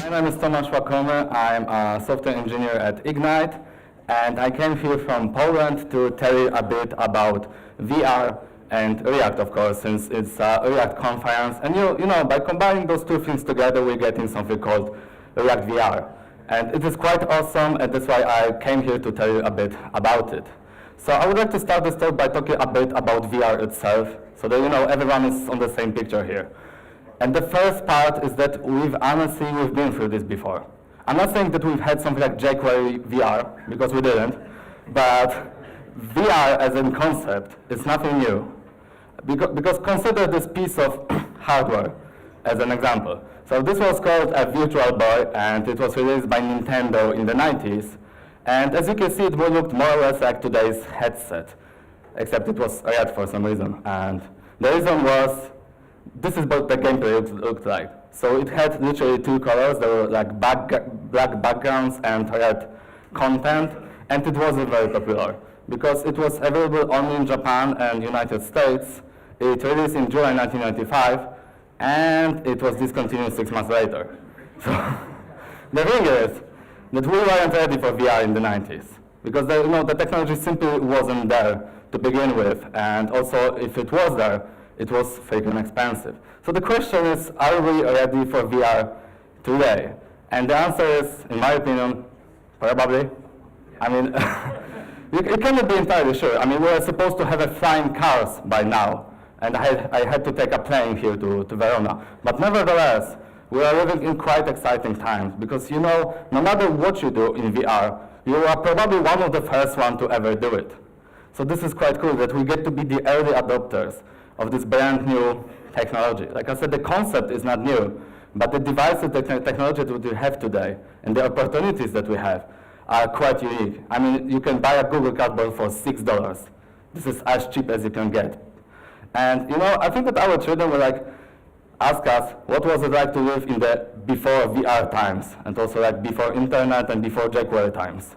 My name is Tomasz Lakomy. I'm a software engineer at Ignite, and I came here from Poland to tell you a bit about VR and React, of course, since it's a React conference. And you know, by combining those two things together, we're getting something called ReactVR. And it is quite awesome, and that's why I came here to tell you a bit about it. So I would like to start this talk by talking a bit about VR itself, so that everyone is on the same picture here. And the first part is that we've been through this before. I'm not saying that we've had something like jQuery VR, because we didn't, but VR as a concept is nothing new. Because consider this piece of hardware as an example. So this was called a Virtual Boy, and it was released by Nintendo in the 90s. And as you can see, it looked more or less like today's headset, except it was red for some reason. And the reason was, this is what the gameplay looked like. So it had literally two colors. There were like black backgrounds and red content, and it wasn't very popular because it was available only in Japan and United States. It released in July 1995, and it was discontinued 6 months later. So the thing is that we weren't ready for VR in the 90s because the technology simply wasn't there to begin with, and also if it was there, it was freaking expensive. So the question is, are we ready for VR today? And the answer is, in my opinion, probably. I mean, you cannot be entirely sure. I mean, we were supposed to have flying cars by now, and I had to take a plane here to Verona. But nevertheless, we are living in quite exciting times, because no matter what you do in VR, you are probably one of the first ones to ever do it. So this is quite cool that we get to be the early adopters of this brand new technology. Like I said, the concept is not new, but the devices, the technology that we have today, and the opportunities that we have are quite unique. I mean, you can buy a Google Cardboard for $6. This is as cheap as you can get. And I think that our children will ask us, what was it like to live in the before VR times, and also before internet and before jQuery times.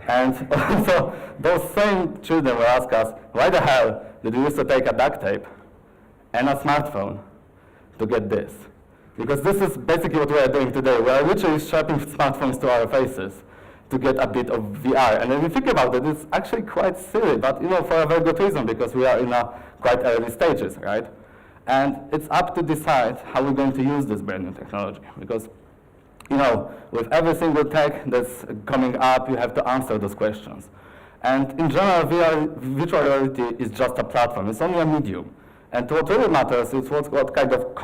And also, those same children will ask us, why the hell did we used to take a duct tape and a smartphone to get this? Because this is basically what we are doing today. We are literally strapping smartphones to our faces to get a bit of VR. And when you think about it, it's actually quite silly, but for a very good reason, because we are in a quite early stages, right? And it's up to decide how we're going to use this brand new technology. Because with every single tech that's coming up, you have to answer those questions. And in general, virtual reality is just a platform. It's only a medium. And what really matters is what kind of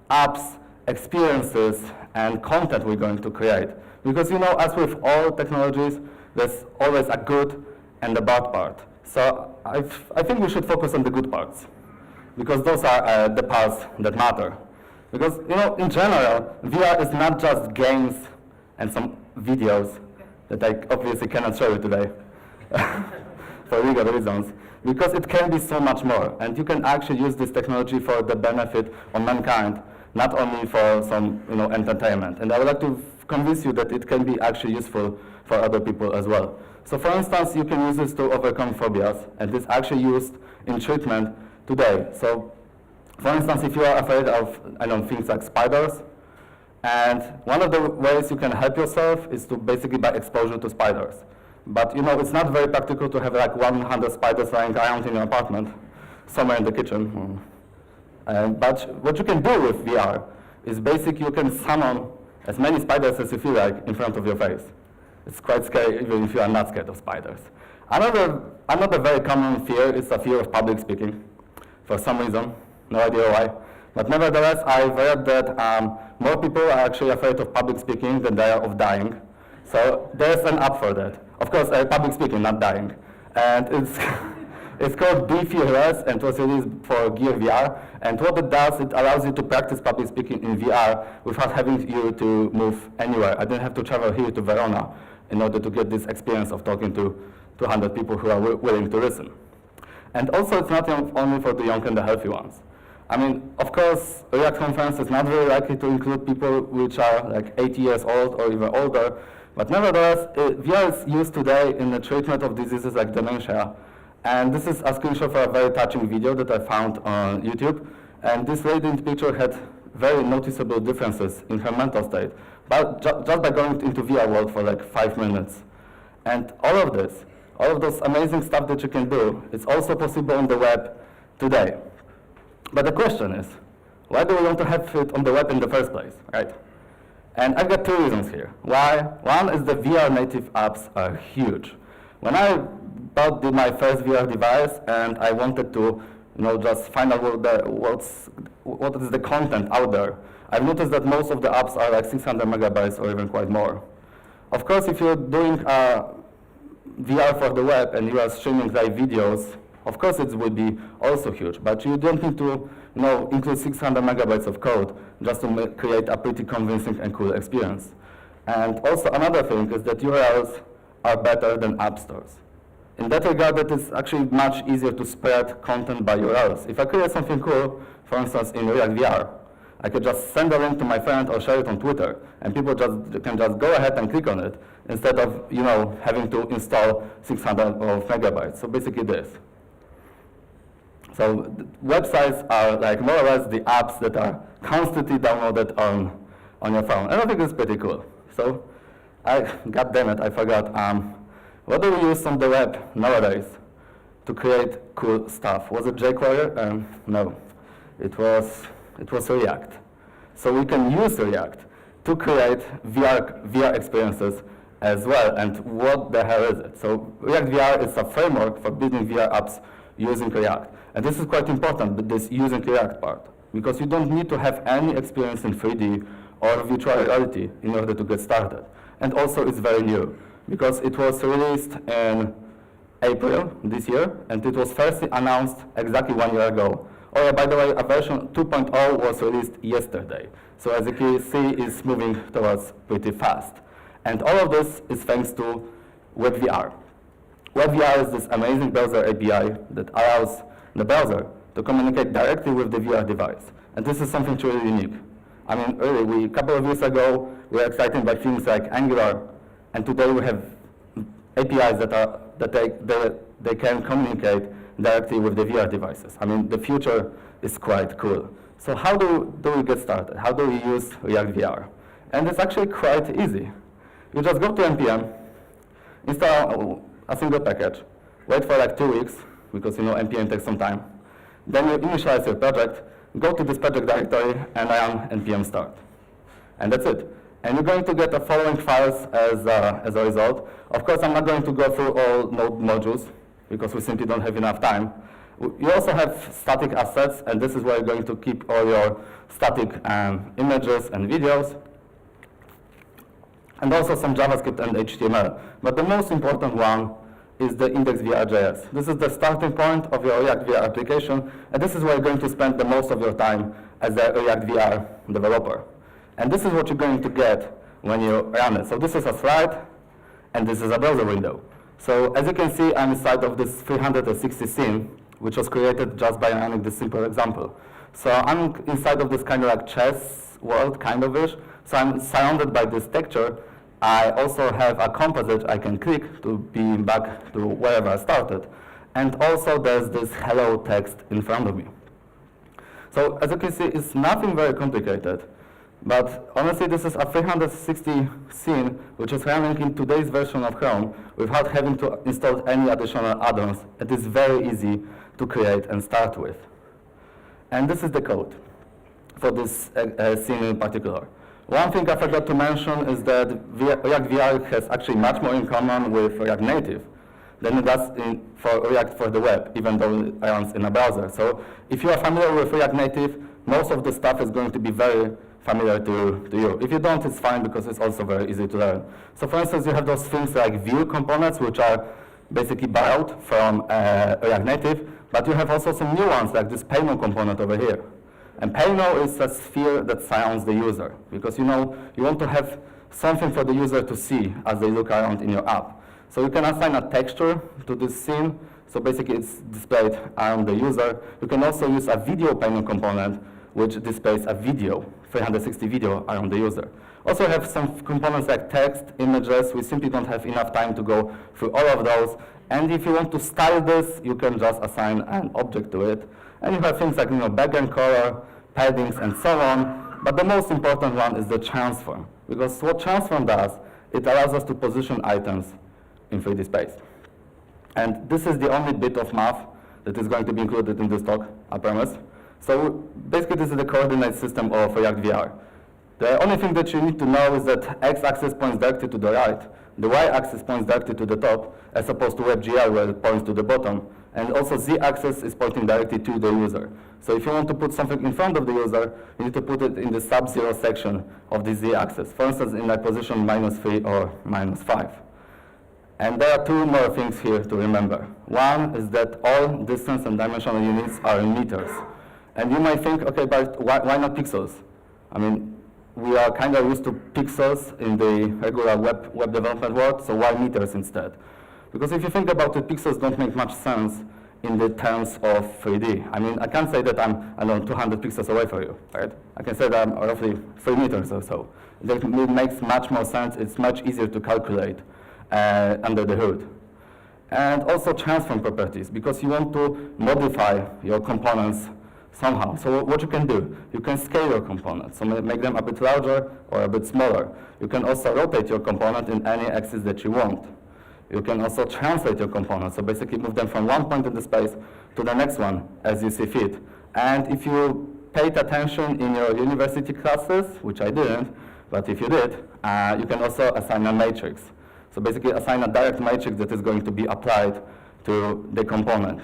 apps, experiences, and content we're going to create. Because as with all technologies, there's always a good and a bad part. So I think we should focus on the good parts, because those are the parts that matter. Because in general, VR is not just games and some videos that I obviously cannot show you today for legal reasons, because it can be so much more, and you can actually use this technology for the benefit of mankind, not only for some entertainment. And I would like to convince you that it can be actually useful for other people as well. So for instance, you can use this to overcome phobias, and it's actually used in treatment today. So for instance, if you are afraid of things like spiders, and one of the ways you can help yourself is to basically by exposure to spiders. But it's not very practical to have 100 spiders lying around in your apartment, somewhere in the kitchen. But what you can do with VR is basically you can summon as many spiders as you feel like in front of your face. It's quite scary even if you are not scared of spiders. Another very common fear is a fear of public speaking, for some reason. No idea why. But nevertheless, I've read that more people are actually afraid of public speaking than they are of dying. So there's an app for that. Of course, public speaking, not dying. And it's called Be Fearless, and it was released for Gear VR. And what it does, it allows you to practice public speaking in VR without having you to move anywhere. I didn't have to travel here to Verona in order to get this experience of talking to 200 people who are willing to listen. And also, it's not only for the young and the healthy ones. I mean, of course, React conference is not very likely to include people which are 80 years old or even older, but nevertheless, VR is used today in the treatment of diseases like dementia. And this is a screenshot for a very touching video that I found on YouTube. And this lady in the picture had very noticeable differences in her mental state, but just by going into VR world for like 5 minutes. And all of those amazing stuff that you can do, it's also possible on the web today. But the question is, why do we want to have it on the web in the first place, right? And I've got 2 reasons here. Why? One is the VR native apps are huge. When I bought my first VR device and I wanted to just find out what is the content out there, I've noticed that most of the apps are like 600 megabytes or even quite more. Of course, if you're doing VR for the web and you are streaming live videos, of course it would be also huge, but you don't need to include 600 megabytes of code just to create a pretty convincing and cool experience. And also another thing is that URLs are better than app stores. In that regard, it is actually much easier to spread content by URLs. If I create something cool, for instance in ReactVR, I could just send a link to my friend or share it on Twitter, and people can just go ahead and click on it instead of having to install 600 megabytes. So basically this. So websites are like more or less the apps that are constantly downloaded on your phone. And I think it's pretty cool. So God damn it, I forgot. What do we use on the web nowadays to create cool stuff? Was it jQuery? No, it was React. So we can use React to create VR experiences as well. And what the hell is it? So ReactVR is a framework for building VR apps using React. And this is quite important, this using React part, because you don't need to have any experience in 3D or virtual reality in order to get started. And also it's very new, because it was released in April this year, and it was first announced exactly 1 year ago. Oh, by the way, a version 2.0 was released yesterday. So as you can see, it's moving towards pretty fast. And all of this is thanks to WebVR. WebVR is this amazing browser API that allows the browser to communicate directly with the VR device. And this is something truly unique. I mean, really, a couple of years ago, we were excited by things like Angular, and today we have APIs that they can communicate directly with the VR devices. I mean, the future is quite cool. So how do we get started? How do we use ReactVR? And it's actually quite easy. You just go to NPM, install a single package, wait for like 2 weeks, because NPM takes some time. Then you initialize your project, go to this project directory, and run npm start. And that's it. And you're going to get the following files as a result. Of course, I'm not going to go through all node modules, because we simply don't have enough time. You also have static assets, and this is where you're going to keep all your static images and videos, and also some JavaScript and HTML. But the most important one is the index.vr.js. This is the starting point of your ReactVR application, and this is where you're going to spend the most of your time as a ReactVR developer. And this is what you're going to get when you run it. So this is a slide, and this is a browser window. So as you can see, I'm inside of this 360 scene, which was created just by running this simple example. So I'm inside of this kind of like chess world, kind of ish. So I'm surrounded by this texture. I also have a composite I can click to be back to wherever I started. And also there's this hello text in front of me. So as you can see, it's nothing very complicated. But honestly, this is a 360 scene, which is running in today's version of Chrome without having to install any additional add-ons. It is very easy to create and start with. And this is the code for this scene in particular. One thing I forgot to mention is that ReactVR has actually much more in common with React Native than it does for React for the web, even though it runs in a browser. So if you are familiar with React Native, most of the stuff is going to be very familiar to you. If you don't, it's fine, because it's also very easy to learn. So for instance, you have those things like view components, which are basically borrowed from React Native, but you have also some new ones, like this payno component over here. And payno is a sphere that surrounds the user, because you want to have something for the user to see as they look around in your app. So you can assign a texture to this scene, so basically it's displayed around the user. You can also use a video payno component, which displays a video, 360 video around the user. Also have some components like text, images. We simply don't have enough time to go through all of those. And if you want to style this, you can just assign an object to it. And you have things like background color, paddings, and so on. But the most important one is the transform, because what transform does, it allows us to position items in 3D space. And this is the only bit of math that is going to be included in this talk, I promise. So basically, this is the coordinate system of ReactVR. The only thing that you need to know is that x-axis points directly to the right, the y-axis points directly to the top, as opposed to WebGL, where it points to the bottom. And also z-axis is pointing directly to the user. So if you want to put something in front of the user, you need to put it in the sub-zero section of the z-axis. For instance, in like position -3 or -5. And there are two more things here to remember. One is that all distance and dimensional units are in meters. And you might think, okay, but why not pixels? I mean, we are kind of used to pixels in the regular web development world, so why meters instead? Because if you think about it, pixels don't make much sense in the terms of 3D. I mean, I can't say that I'm, I don't know, 200 pixels away from you, right? I can say that I'm roughly 3 meters or so. That makes much more sense. It's much easier to calculate under the hood. And also transform properties, because you want to modify your components somehow. So what you can do, you can scale your components, so make them a bit larger or a bit smaller. You can also rotate your component in any axis that you want. You can also translate your components, so basically move them from one point in the space to the next one as you see fit. And if you paid attention in your university classes, which I didn't, but if you did, you can also assign a matrix. So basically assign a direct matrix that is going to be applied to the component.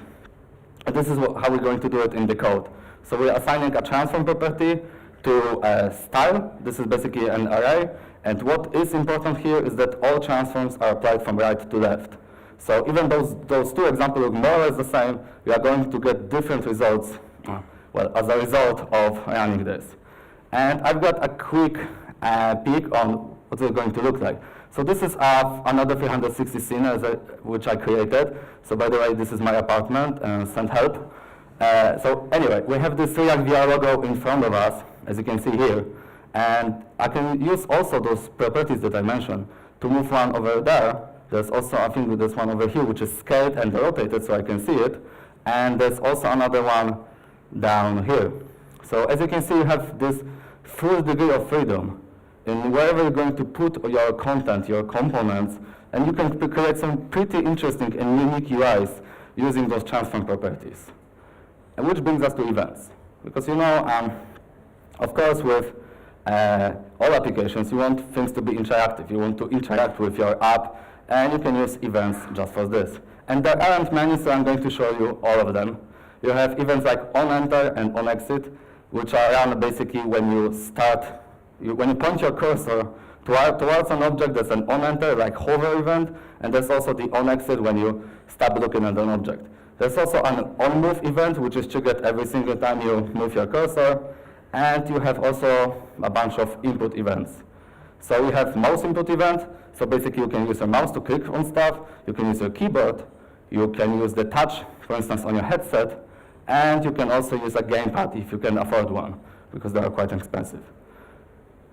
And this is how we're going to do it in the code. So we're assigning a transform property to a style. This is basically an array. And what is important here is that all transforms are applied from right to left. So even those two examples look more or less the same, we are going to get different results, well, as a result of running this. And I've got a quick peek on what it's going to look like. So this is another 360 scene which I created. So by the way, this is my apartment, send help. So anyway, we have this ReactVR logo in front of us, as you can see here. And I can use also those properties that I mentioned to move one over there. There's also, I think there's one over here which is scaled and rotated so I can see it. And there's also another one down here. So as you can see, you have this full degree of freedom in wherever you're going to put your content, your components, and you can create some pretty interesting and unique UIs using those transform properties. And which brings us to events. Because you know, of course, with all applications, you want things to be interactive. You want to interact with your app, and you can use events just for this. And there aren't many, so I'm going to show you all of them. You have events like onEnter and onExit, which are run basically when you start, when you point your cursor towards an object. There's an onEnter, like hover event, and there's also the onExit when you stop looking at an object. There's also an onMove event, which is triggered every single time you move your cursor. And you have also a bunch of input events. So we have mouse input event. So basically you can use your mouse to click on stuff. You can use your keyboard. You can use the touch, for instance, on your headset. And you can also use a gamepad if you can afford one, because they are quite expensive.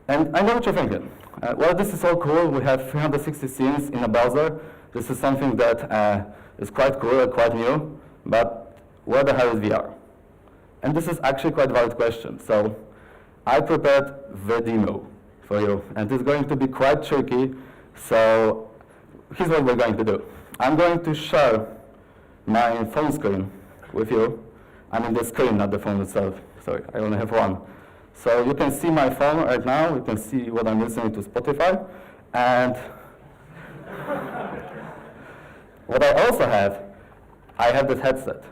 And I know what you're thinking. Well, this is all cool. We have 360 scenes in a browser. This is something that is quite cool and quite new. But where the hell is VR? And this is actually quite a valid question. So I prepared the demo for you. And it's going to be quite tricky. So here's what we're going to do. I'm going to share my phone screen with you. I mean the screen, not the phone itself. Sorry, I only have one. So you can see my phone right now. You can see what I'm listening to Spotify. And what I also have, I have this headset.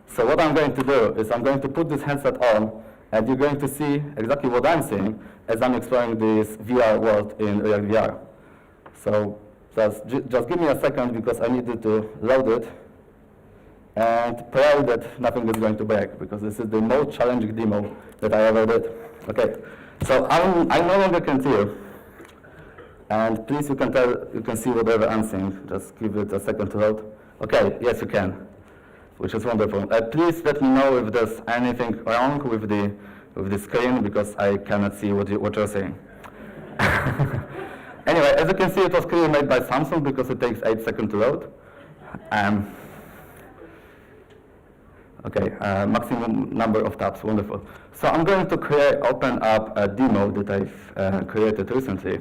So what I'm going to do is I'm going to put this headset on, and you're going to see exactly what I'm seeing as I'm exploring this VR world in ReactVR. So just give me a second, because I needed to load it and pray that nothing is going to break, because this is the most challenging demo that I ever did. Okay, so I no longer can see you. And please, you can see whatever I'm seeing. Just give it a second to load. Okay, yes, you can, which is wonderful. Please let me know if there's anything wrong with the screen, because I cannot see what you're saying. Anyway, as you can see, it was clearly made by Samsung, because it takes 8 seconds to load. Okay, maximum number of tabs, wonderful. So I'm going to open up a demo that I've created recently.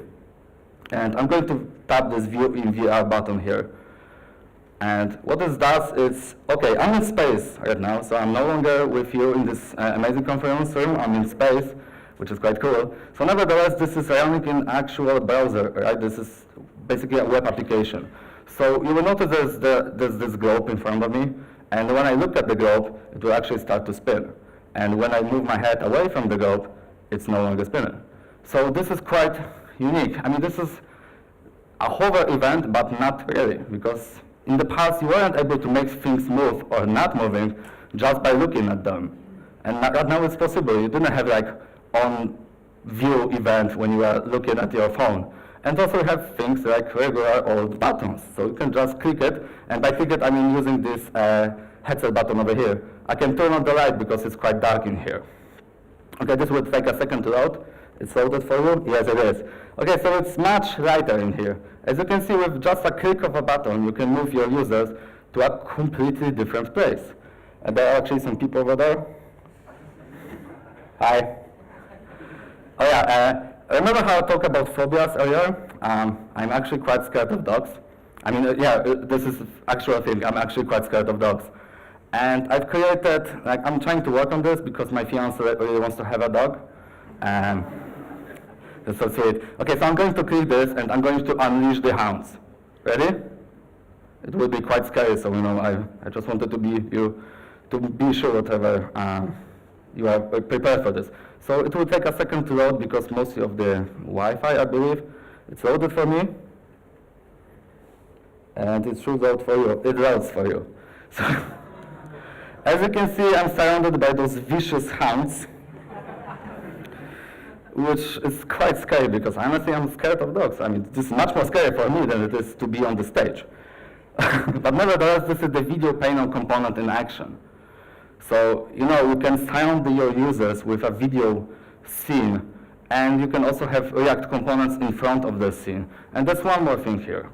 And I'm going to tap this View in VR button here. And what this does is, okay, I'm in space right now, so I'm no longer with you in this amazing conference room. I'm in space, which is quite cool. So nevertheless, this is running in actual browser, right? This is basically a web application. So you will notice there's this globe in front of me, and when I look at the globe, it will actually start to spin. And when I move my head away from the globe, it's no longer spinning. So this is quite unique. I mean, this is a hover event, but not really, because in the past, you weren't able to make things move or not moving just by looking at them. And right now it's possible. You didn't have like on view event when you are looking at your phone. And also you have things like regular old buttons. So you can just click it, and by click it, I mean using this headset button over here. I can turn on the light because it's quite dark in here. Okay, this will take a second to load. It's loaded for you? Yes, it is. Okay, so it's much lighter in here. As you can see, with just a click of a button, you can move your users to a completely different place. And there are actually some people over there. Hi. Oh yeah, remember how I talked about phobias earlier? I'm actually quite scared of dogs. I mean, yeah, this is actual thing. I'm actually quite scared of dogs. And I've created, like, I'm trying to work on this because my fiance really wants to have a dog. That's so sweet. Okay, so I'm going to click this, and I'm going to unleash the hounds. Ready? It will be quite scary, so you know, I just wanted to be sure whatever you are prepared for this. So it will take a second to load because most of the Wi-Fi, I believe, it's loaded for me, and it should load for you. It loads for you. So as you can see, I'm surrounded by those vicious hounds, which is quite scary because honestly I'm scared of dogs. I mean, this is much more scary for me than it is to be on the stage. But nevertheless, this is the video panel component in action. So, you know, you can surround your users with a video scene, and you can also have React components in front of the scene. And that's one more thing here.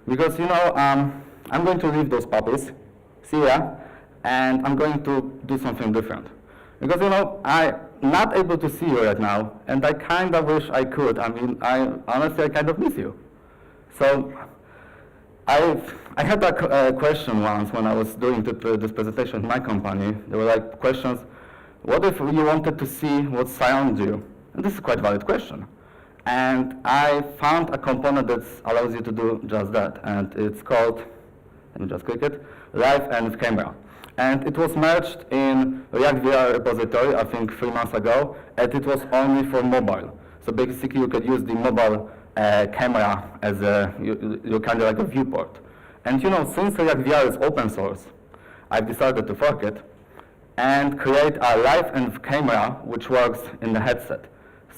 Because, you know, I'm going to leave those puppies, see ya, and I'm going to do something different. Because, you know, I'm not able to see you right now, and I kind of wish I could. I mean, honestly, I kind of miss you. So I had a question once when I was doing this presentation in my company. There were like questions, what if you wanted to see what surrounds you? And this is quite a valid question. And I found a component that allows you to do just that, and it's called, let me just click it, Live and Camera. And it was merged in ReactVR repository, I think 3 months ago, and it was only for mobile. So basically you could use the mobile camera as your kind of like a viewport. And you know, since ReactVR is open source, I've decided to fork it and create a live and camera which works in the headset.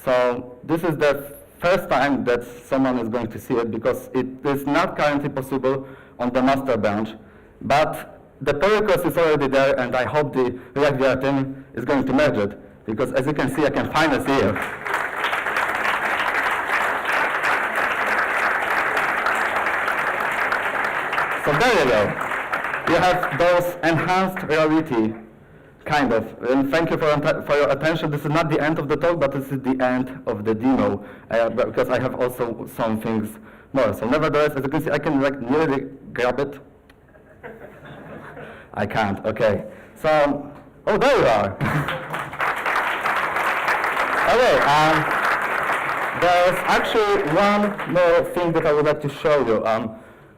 So this is the first time that someone is going to see it because it is not currently possible on the master branch, but the pull request is already there, and I hope the ReactVR team is going to merge it, because as you can see, I can finally see it. So there you go. You have those enhanced reality, kind of. And thank you for your attention. This is not the end of the talk, but this is the end of the demo, because I have also some things more. So nevertheless, as you can see, I can like nearly grab it. I can't, okay. So, oh, there you are. Okay, there's actually one more thing that I would like to show you.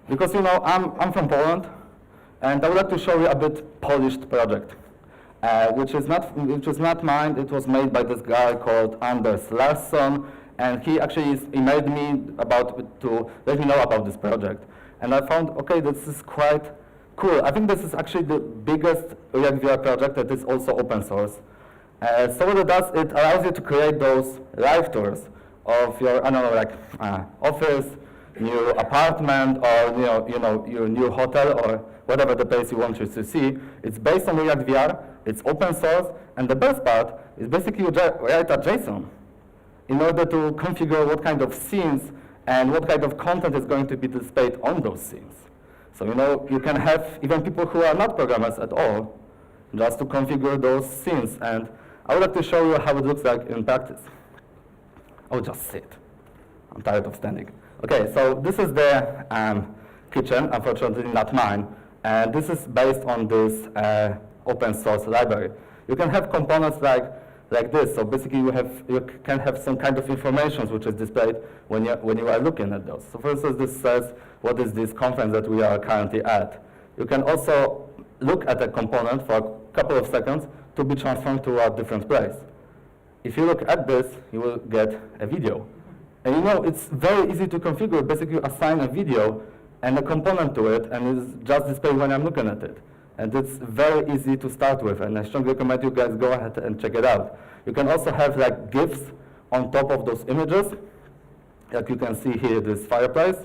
Because, you know, I'm from Poland, and I would like to show you a bit polished project, which is not mine. It was made by this guy called Anders Larsson, and he actually emailed me to let me know about this project. And I found, okay, this is quite cool. I think this is actually the biggest ReactVR project that is also open source. So what it does, it allows you to create those live tours of your, I don't know, like office, new apartment, or your new hotel, or whatever the place you want to see. It's based on ReactVR, it's open source, and the best part is basically you write a JSON in order to configure what kind of scenes and what kind of content is going to be displayed on those scenes. So, you know, you can have even people who are not programmers at all just to configure those scenes. And I would like to show you how it looks like in practice. I'll just sit. I'm tired of standing. Okay, so this is the kitchen, unfortunately not mine. And this is based on this open source library. You can have components like this. So basically you can have some kind of information which is displayed when you are looking at those. So for instance, this says what is this conference that we are currently at. You can also look at a component for a couple of seconds to be transformed to a different place. If you look at this, you will get a video. And you know, it's very easy to configure. Basically, you assign a video and a component to it, and it's just displayed when I'm looking at it. And it's very easy to start with, and I strongly recommend you guys go ahead and check it out. You can also have like GIFs on top of those images. Like you can see here, this fireplace.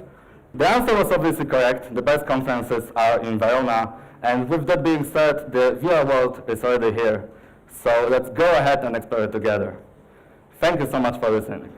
The answer was obviously correct. The best conferences are in Verona. And with that being said, the VR world is already here. So let's go ahead and explore it together. Thank you so much for listening.